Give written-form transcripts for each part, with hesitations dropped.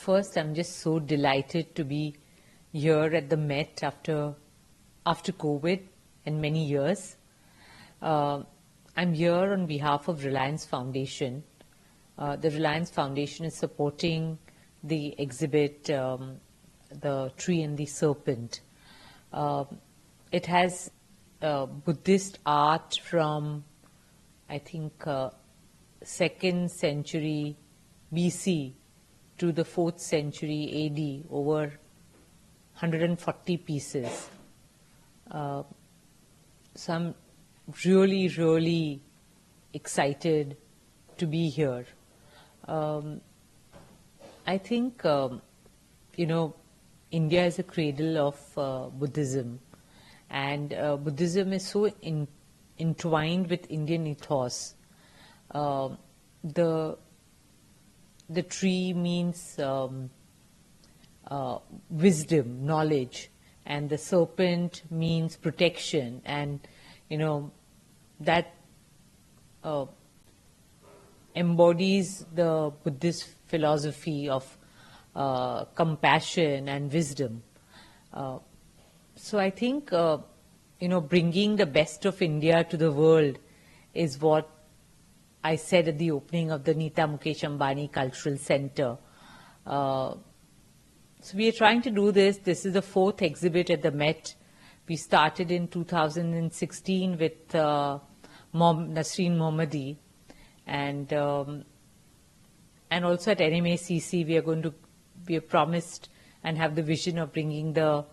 First, I'm just so delighted to be here at the Met after COVID and many years. I'm here on behalf of Reliance Foundation. The Reliance Foundation is supporting the exhibit, The Tree and the Serpent. It has Buddhist art from, I think, 2nd century BC to the 4th century AD, over 140 pieces. So I'm really, really excited to be here. I think, India is a cradle of Buddhism, and Buddhism is so entwined with Indian ethos. The tree means wisdom, knowledge, and the serpent means protection, and that embodies the Buddhist philosophy of compassion and wisdom. So I think bringing the best of India to the world is what I said at the opening of the Nita Ambani Cultural Center. So we are trying to do this. This is the 4th exhibit at the Met. We started in 2016 with Nasreen Mohammadi, and also at NMACC we have promised and have the vision of bringing the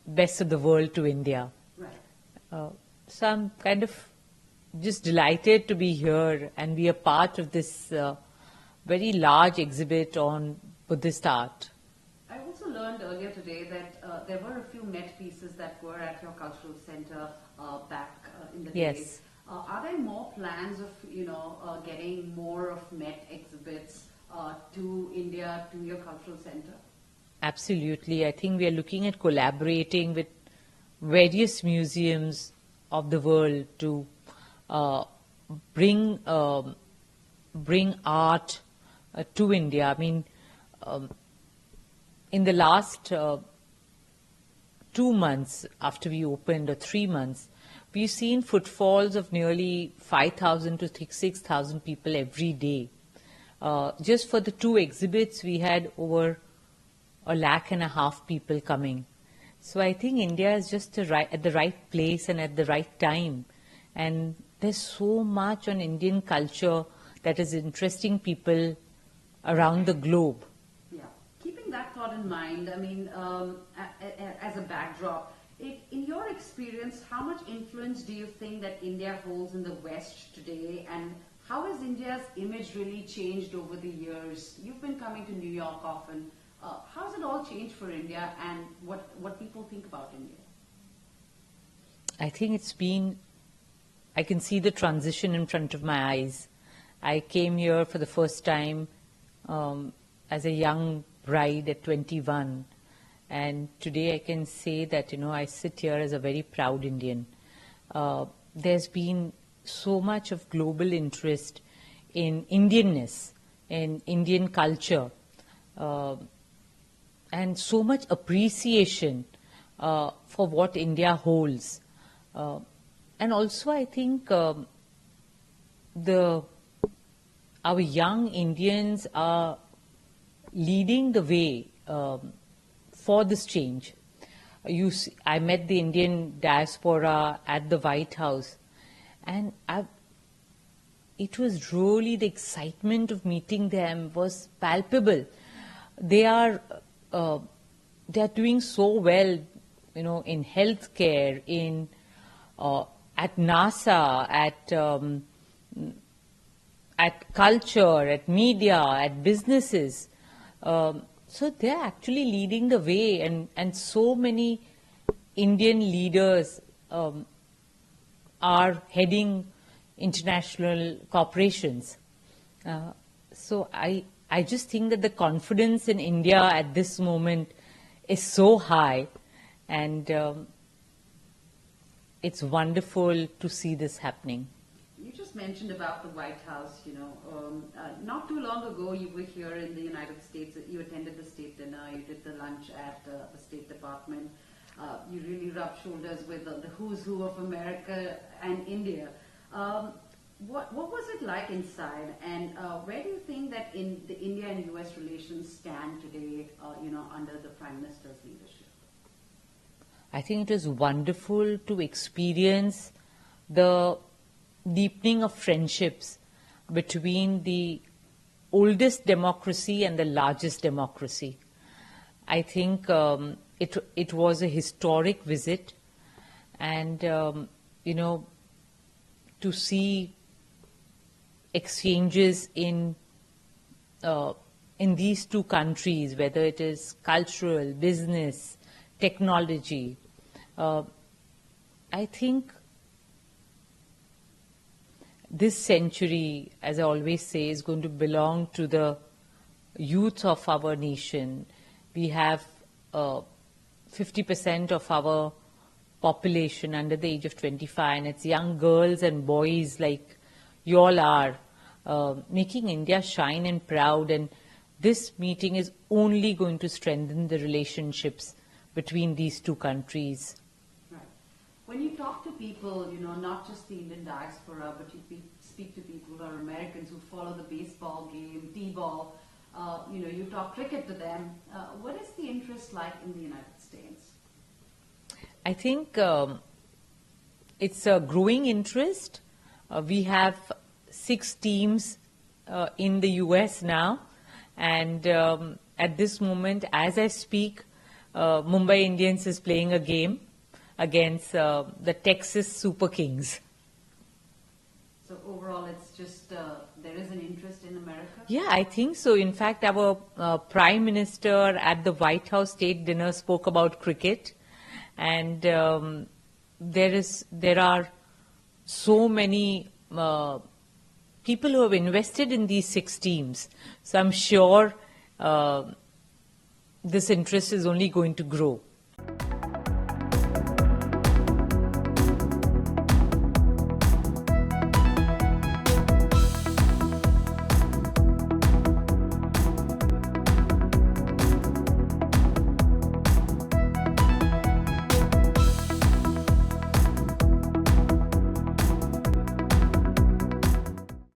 best of the world to India. Right. So I'm kind of just delighted to be here and be a part of this very large exhibit on Buddhist art. I also learned earlier today that there were a few Met pieces that were at your cultural center back in the Yes. days. Are there more plans of getting more of Met exhibits to India, to your cultural center? Absolutely. I think we are looking at collaborating with various museums of the world to bring art to India. I mean, in the last 2 months after we opened, or 3 months, we've seen footfalls of nearly 5,000 to 6,000 people every day. Just for the 2 exhibits, we had over 1.5 lakh people coming. So I think India is just at the right place and at the right time. And there's so much on Indian culture that is interesting people around the globe. Yeah. Keeping that thought in mind, I mean, as a backdrop, in your experience, how much influence do you think that India holds in the West today, and how has India's image really changed over the years? You've been coming to New York often. How has it all changed for India, and what people think about India? I think I can see the transition in front of my eyes. I came here for the first time as a young bride at 21. And today I can say that, I sit here as a very proud Indian. There's been so much of global interest in Indianness, in Indian culture, and so much appreciation for what India holds. And also I think our young Indians are leading the way for this change. I met the Indian diaspora at the White House, and it was really, the excitement of meeting them was palpable. They are doing so well, in healthcare, at NASA, at culture, at media, at businesses. So they're actually leading the way, and so many Indian leaders are heading international corporations. So I just think that the confidence in India at this moment is so high, and it's wonderful to see this happening. You just just mentioned about the White House, not too long ago you were here in the United States, you attended the state dinner, you did the lunch at the State Department, you really rubbed shoulders with the who's who of America and India. What was it like inside, and where do you think that in the India and US relations stand today, under the Prime Minister's leadership? I think it was wonderful to experience the deepening of friendships between the oldest democracy and the largest democracy. I think it was a historic visit, and to see exchanges in these two countries, whether it is cultural, business, technology, I think this century, as I always say, is going to belong to the youth of our nation. We have 50% of our population under the age of 25, and it's young girls and boys like you all are, making India shine and proud, and this meeting is only going to strengthen the relationships between these two countries. Right. When you talk to people, not just the Indian diaspora, but you speak to people who are Americans who follow the baseball game, T-ball, you talk cricket to them, what is the interest like in the United States? I think it's a growing interest. We have 6 teams in the US now, and at this moment, as I speak, Mumbai Indians is playing a game against the Texas Super Kings. So overall, it's just there is an interest in America? Yeah, I think so. In fact, our Prime Minister at the White House State Dinner spoke about cricket, and there are so many people who have invested in these 6 teams. So I'm sure this interest is only going to grow.